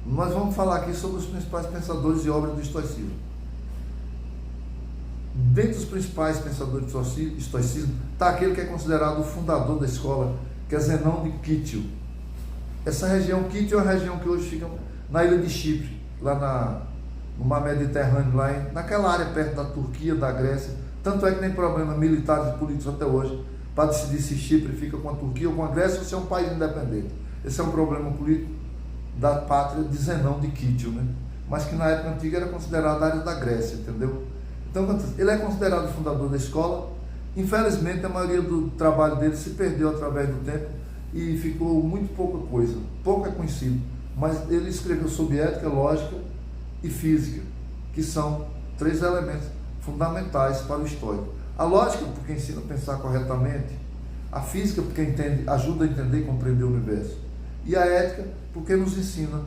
Nós vamos falar aqui sobre os principais pensadores e obras do estoicismo. Dentre os principais pensadores do estoicismo está aquele que é considerado o fundador da escola, que é Zenão de Quítio. Essa região, Quítio, é uma região que hoje fica na ilha de Chipre, lá no mar Mediterrâneo, naquela área perto da Turquia, da Grécia. Tanto é que tem problemas militares e políticos até hoje para decidir se Chipre fica com a Turquia ou com a Grécia ou se é um país independente. Esse é um problema político da pátria de Zenão de Quítio, né? Mas que na época antiga era considerada a área da Grécia, entendeu? Então ele é considerado o fundador da escola. Infelizmente a maioria do trabalho dele se perdeu através do tempo e ficou muito pouca coisa, pouco é conhecido, mas ele escreveu sobre ética, lógica e física, que são três elementos fundamentais para o estoico. A lógica, porque ensina a pensar corretamente; a física, porque ajuda a entender e compreender o universo; e a ética, porque nos ensina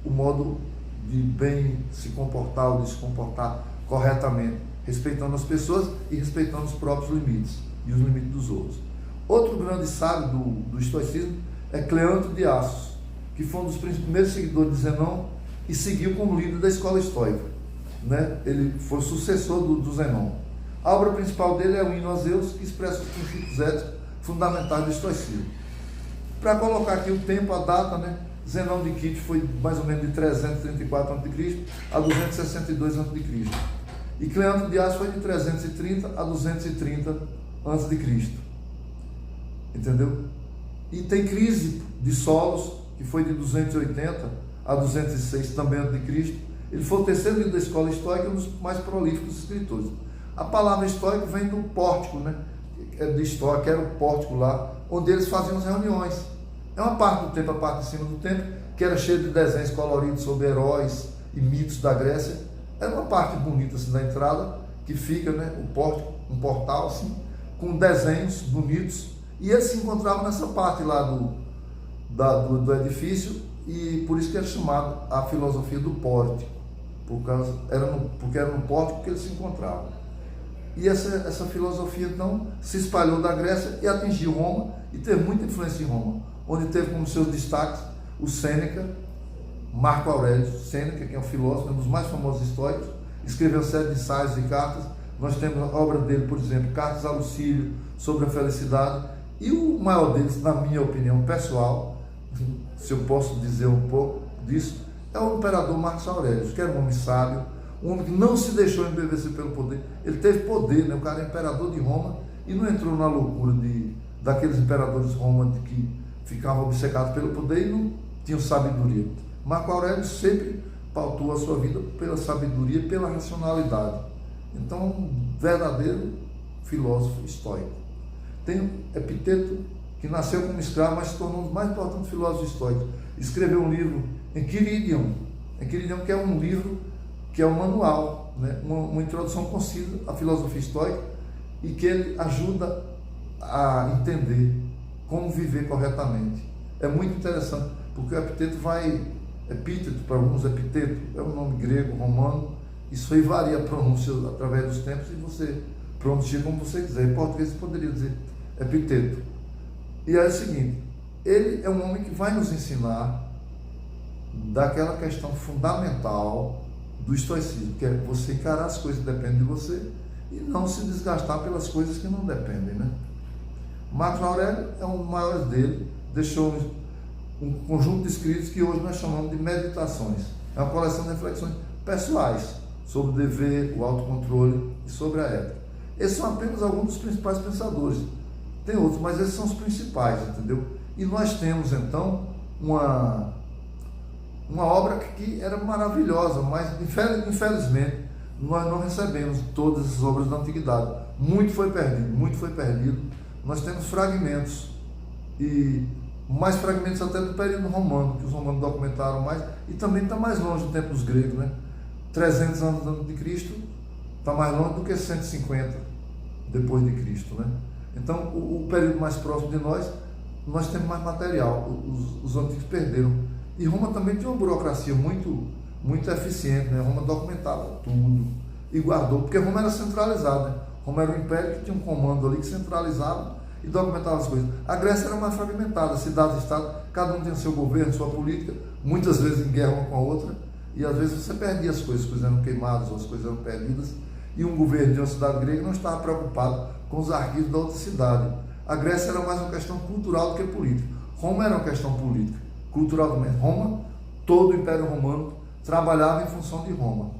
o modo de bem se comportar ou de se comportar corretamente, respeitando as pessoas e respeitando os próprios limites e os limites dos outros. Outro grande sábio do estoicismo é Cleanto de Assos, que foi um dos primeiros seguidores de Zenão e seguiu como líder da escola estoica, né? Ele foi sucessor do Zenão. A obra principal dele é o Hino a Zeus, que expressa os princípios éticos fundamentais do estoicismo. Para colocar aqui o tempo, a data, né? Zenão de Quítio foi mais ou menos de 334 a.C. a 262 a.C. E Cleanto de Assos foi de 330 a 230 a.C. Entendeu? E tem Crise de Solos, que foi de 280 a 206 também a.C. Ele foi o terceiro livro da escola estoica e um dos mais prolíficos escritores. A palavra estoico vem do pórtico, né? De Estoa, que era o pórtico lá, onde eles faziam as reuniões. É uma parte do templo, a parte de cima do templo, que era cheia de desenhos coloridos sobre heróis e mitos da Grécia. Era uma parte bonita assim da entrada, que fica, né, o pórtico, um portal assim, com desenhos bonitos, e eles se encontravam nessa parte lá do edifício, e por isso que era chamado a filosofia do pórtico, porque era no pórtico que eles se encontravam. E essa filosofia então se espalhou da Grécia e atingiu Roma, e teve muita influência em Roma, onde teve como seus destaques o Sêneca, Marco Aurélio Sêneca, que é um filósofo, um dos mais famosos estoicos, escreveu série de ensaios e cartas. Nós temos a obra dele, por exemplo, Cartas a Lucílio, sobre a felicidade, e o maior deles, na minha opinião pessoal, se eu posso dizer um pouco disso, é o imperador Marcos Aurélio, que era um homem sábio, um homem que não se deixou embevecer pelo poder. Ele teve poder, né? O cara é imperador de Roma e não entrou na loucura daqueles imperadores de Roma que ficavam obcecados pelo poder e não tinham sabedoria. Marco Aurélio sempre pautou a sua vida pela sabedoria e pela racionalidade. Então, um verdadeiro filósofo estoico. Tem Epiteto, que nasceu como escravo, mas se tornou um dos mais importantes filósofos estoicos. Escreveu um livro, Enquiridion, que é um livro, que é um manual, né? uma introdução concisa à filosofia estoica, e que ele ajuda a entender como viver corretamente. É muito interessante, porque o epíteto, para alguns epiteto, é um nome grego, romano, isso aí varia a pronúncia através dos tempos, e você pronuncia como você quiser. Em português você poderia dizer epiteto. E é o seguinte, ele é um homem que vai nos ensinar daquela questão fundamental do estoicismo, que é você encarar as coisas que dependem de você e não se desgastar pelas coisas que não dependem, né? Marcos Aurélio é um dos maiores dele, deixou um conjunto de escritos que hoje nós chamamos de meditações. É uma coleção de reflexões pessoais sobre o dever, o autocontrole e sobre a ética. Esses são apenas alguns dos principais pensadores. Tem outros, mas esses são os principais, entendeu? E nós temos então uma obra que era maravilhosa, mas infelizmente nós não recebemos todas essas obras da antiguidade. Muito foi perdido. Nós temos fragmentos, e mais fragmentos até do período romano, que os romanos documentaram mais, e também está mais longe do tempo dos gregos, né? 300 anos antes de Cristo está mais longe do que 150 depois de Cristo, né? Então o período mais próximo de nós temos mais material. Os antigos perderam. E Roma também tinha uma burocracia muito eficiente, né? Roma documentava tudo e guardou, porque Roma era centralizada, né? Roma era um império que tinha um comando ali que centralizava e documentava as coisas. A Grécia era mais fragmentada, cidades-estado, cada um tinha seu governo, sua política, muitas vezes em guerra uma com a outra, e às vezes você perdia as coisas eram queimadas, ou as coisas eram perdidas, e um governo de uma cidade grega não estava preocupado com os arquivos da outra cidade. A Grécia era mais uma questão cultural do que política. Roma era uma questão política, culturalmente. Roma, todo o Império Romano trabalhava em função de Roma.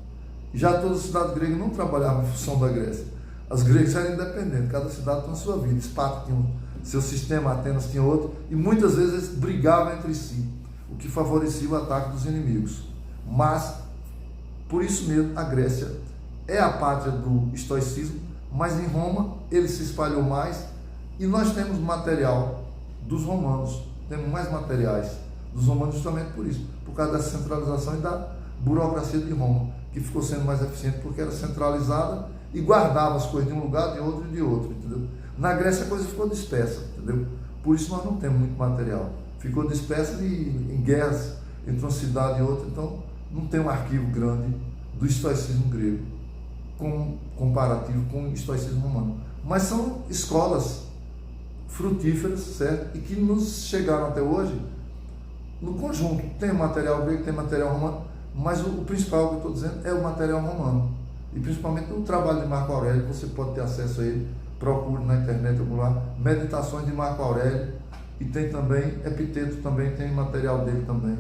Já toda cidade grega não trabalhava em função da Grécia. As gregas eram independentes, cada cidade tinha a sua vida. Esparta tinha seu sistema, Atenas tinha outro, e muitas vezes eles brigavam entre si, o que favorecia o ataque dos inimigos. Mas, por isso mesmo, a Grécia é a pátria do estoicismo, mas em Roma ele se espalhou mais, e nós temos material dos romanos, temos mais materiais dos romanos justamente por isso, por causa da centralização e da burocracia de Roma, que ficou sendo mais eficiente porque era centralizada e guardava as coisas de um lugar, de outro e de outro, entendeu? Na Grécia a coisa ficou dispersa, entendeu? Por isso nós não temos muito material, ficou dispersa em guerras entre uma cidade e outra, então não tem um arquivo grande do estoicismo grego comparativo com o estoicismo romano, mas são escolas frutíferas, certo? E que nos chegaram até hoje no conjunto. Tem material grego, tem material romano, mas o principal que eu estou dizendo é o material romano, e principalmente o trabalho de Marco Aurélio. Você pode ter acesso a ele, procure na internet, lá, Meditações de Marco Aurélio, e tem também Epiteto, também tem material dele também,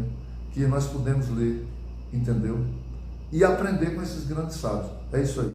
que nós podemos ler, entendeu? E aprender com esses grandes sábios. É isso aí.